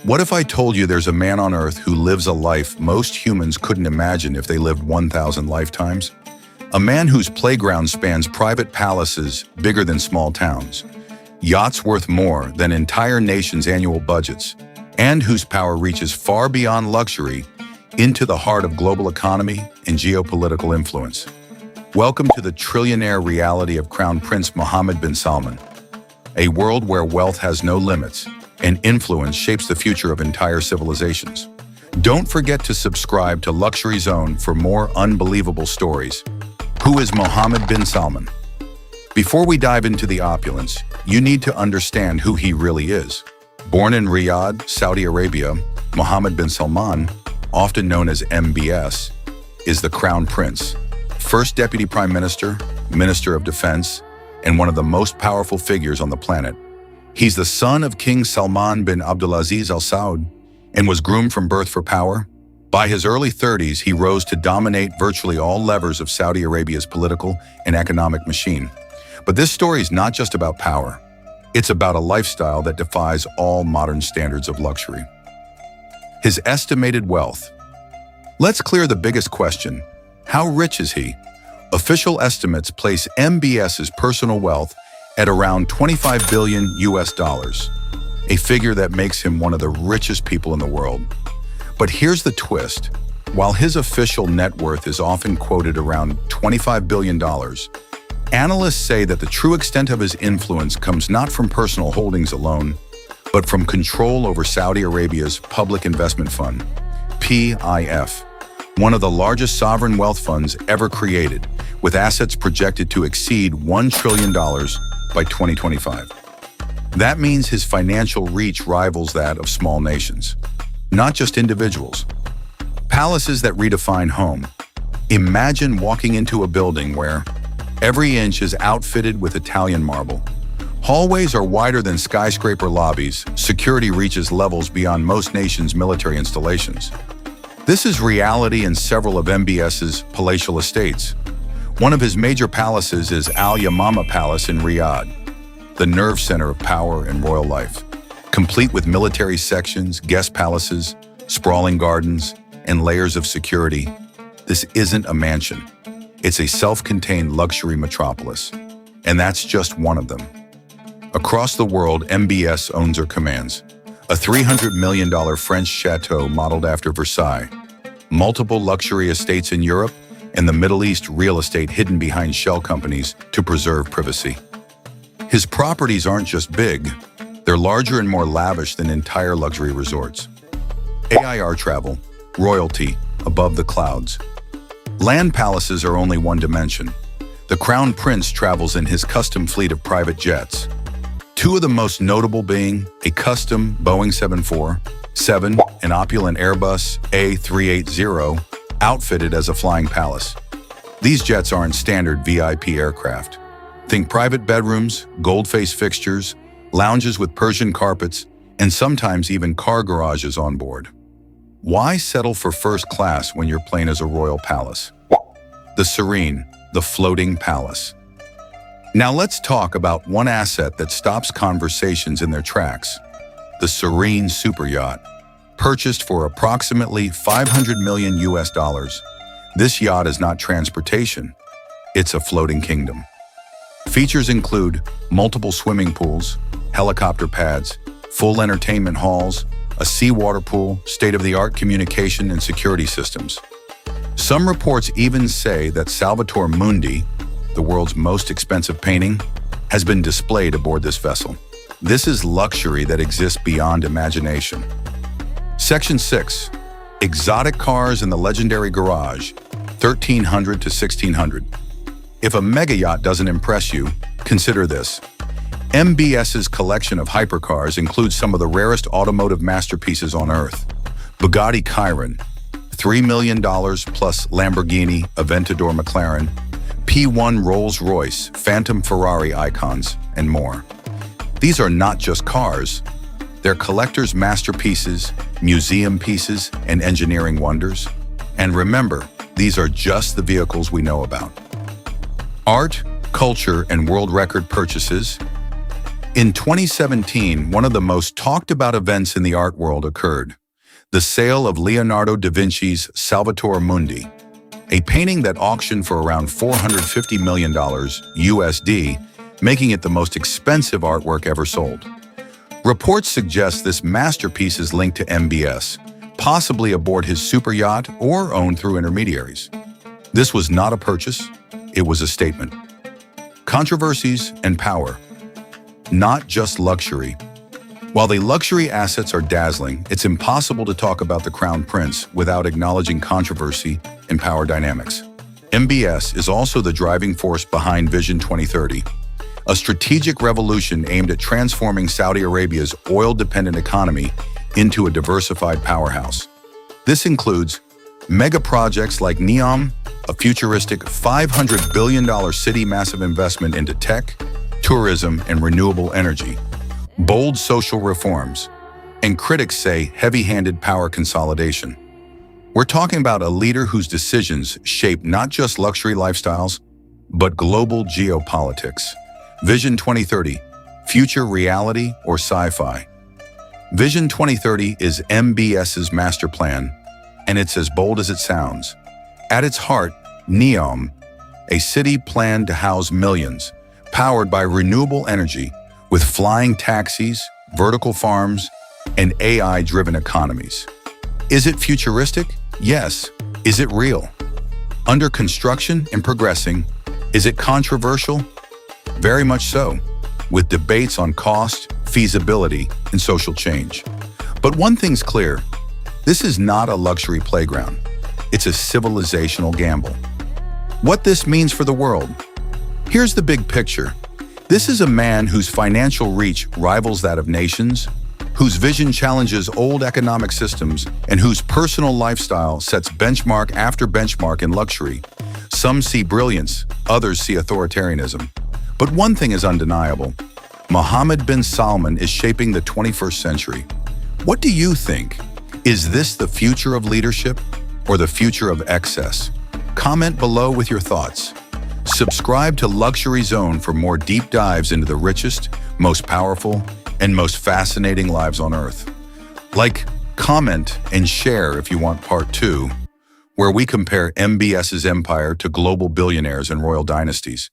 What if I told you there's a man on Earth who lives a life most humans couldn't imagine if they lived 1,000 lifetimes? A man whose playground spans private palaces bigger than small towns, yachts worth more than entire nations' annual budgets, and whose power reaches far beyond luxury into the heart of global economy and geopolitical influence. Welcome to the trillionaire reality of Crown Prince Mohammed bin Salman, a world where wealth has no limits and influence shapes the future of entire civilizations. Don't forget to subscribe to Luxury Zone for more unbelievable stories. Who is Mohammed bin Salman? Before we dive into the opulence, you need to understand who he really is. Born in Riyadh, Saudi Arabia, Mohammed bin Salman, often known as MBS, is the Crown Prince, first Deputy Prime Minister, Minister of Defense, and one of the most powerful figures on the planet. He's the son of King Salman bin Abdulaziz Al Saud and was groomed from birth for power. By his early 30s, he rose to dominate virtually all levers of Saudi Arabia's political and economic machine. But this story is not just about power. It's about a lifestyle that defies all modern standards of luxury. His estimated wealth. Let's clear the biggest question. How rich is he? Official estimates place MBS's personal wealth at around 25 billion US dollars, a figure that makes him one of the richest people in the world. But here's the twist. While his official net worth is often quoted around $25 billion, analysts say that the true extent of his influence comes not from personal holdings alone, but from control over Saudi Arabia's Public Investment Fund, PIF, one of the largest sovereign wealth funds ever created, with assets projected to exceed $1 trillion by 2025. That means his financial reach rivals that of small nations, not just individuals. Palaces that redefine home. Imagine walking into a building where every inch is outfitted with Italian marble. Hallways are wider than skyscraper lobbies. Security reaches levels beyond most nations' military installations. This is reality in several of MBS's palatial estates. One of his major palaces is Al Yamama Palace in Riyadh, the nerve center of power and royal life. Complete with military sections, guest palaces, sprawling gardens, and layers of security, this isn't a mansion. It's a self-contained luxury metropolis. And that's just one of them. Across the world, MBS owns or commands a $300 million French chateau modeled after Versailles, multiple luxury estates in Europe, and the Middle East real estate hidden behind shell companies to preserve privacy. His properties aren't just big, they're larger and more lavish than entire luxury resorts. AIR travel, royalty, above the clouds. Land palaces are only one dimension. The Crown Prince travels in his custom fleet of private jets. Two of the most notable being a custom Boeing 747 and opulent Airbus A380, outfitted as a flying palace. These jets aren't standard VIP aircraft. Think private bedrooms, gold-faced fixtures, lounges with Persian carpets, and sometimes even car garages on board. Why settle for first class when your plane is a royal palace? The Serene, the floating palace. Now let's talk about one asset that stops conversations in their tracks. The Serene superyacht. Purchased for approximately 500 million US dollars, this yacht is not transportation, it's a floating kingdom. Features include multiple swimming pools, helicopter pads, full entertainment halls, a seawater pool, state-of-the-art communication and security systems. Some reports even say that Salvator Mundi, the world's most expensive painting, has been displayed aboard this vessel. This is luxury that exists beyond imagination. Section 6. Exotic cars in the legendary garage, 1300 to 1600. If a mega yacht doesn't impress you, consider this. MBS's collection of hypercars includes some of the rarest automotive masterpieces on Earth. Bugatti Chiron, $3 million plus Lamborghini Aventador McLaren, P1 Rolls-Royce, Phantom Ferrari icons, and more. These are not just cars. They're collectors' masterpieces, museum pieces, and engineering wonders. And remember, these are just the vehicles we know about. Art, culture, and world record purchases. In 2017, one of the most talked about events in the art world occurred: the sale of Leonardo da Vinci's Salvator Mundi, a painting that auctioned for around $450 million USD, making it the most expensive artwork ever sold. Reports suggest this masterpiece is linked to MBS, possibly aboard his superyacht or owned through intermediaries. This was not a purchase, it was a statement. Controversies and power. Not just luxury. While the luxury assets are dazzling, it's impossible to talk about the Crown Prince without acknowledging controversy and power dynamics. MBS is also the driving force behind Vision 2030, a strategic revolution aimed at transforming Saudi Arabia's oil-dependent economy into a diversified powerhouse. This includes mega projects like NEOM, a futuristic $500 billion city massive investment into tech, tourism, and renewable energy, bold social reforms, and critics say heavy-handed power consolidation. We're talking about a leader whose decisions shape not just luxury lifestyles, but global geopolitics. Vision 2030, future reality or sci-fi? Vision 2030 is MBS's master plan, and it's as bold as it sounds. At its heart, NEOM, a city planned to house millions, powered by renewable energy, with flying taxis, vertical farms, and AI-driven economies. Is it futuristic? Yes. Is it real? Under construction and progressing, is it controversial? Very much so, with debates on cost, feasibility, and social change. But one thing's clear, this is not a luxury playground. It's a civilizational gamble. What this means for the world? Here's the big picture. This is a man whose financial reach rivals that of nations, whose vision challenges old economic systems, and whose personal lifestyle sets benchmark after benchmark in luxury. Some see brilliance, others see authoritarianism. But one thing is undeniable. Mohammed bin Salman is shaping the 21st century. What do you think? Is this the future of leadership or the future of excess? Comment below with your thoughts. Subscribe to Luxury Zone for more deep dives into the richest, most powerful, and most fascinating lives on Earth. Like, comment, and share if you want part 2, where we compare MBS's empire to global billionaires and royal dynasties.